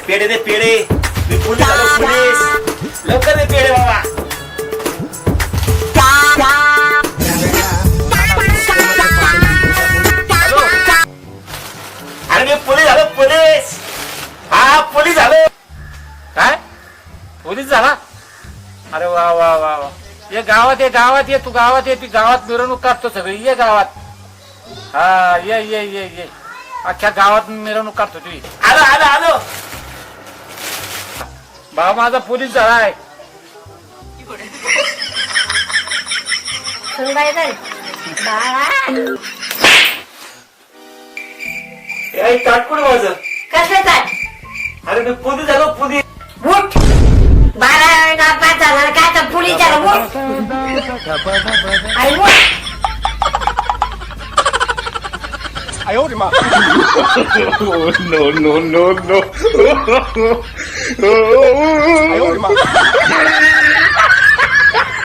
पेढे दे पेढे. मी पोलीस झालो पोलीस. लवकर दे पेढे बाबा. हॅलो. अरे मी पोलीस झालो पोलीस. हा पोलीस झालो. काय पोलीस झाला? अरे वा वा वा वा. ये गावात ये गावात ये तू गावात ये ती गावात मिरवणूक काढतो सगळी ये गावात. हा ये ये ये ये अख्ख्या गावात मिरवणूक काढतो तुम्ही. आलो आलो आलो. भाऊ माझा पोलीस झाला आहे. काटकुड माझं. कसं काय अरे मी पोलीस झालो पोलीस. उठ 12 पाच झाला काय तर पोलीस झाला उठ आई उठ no, no, no, no.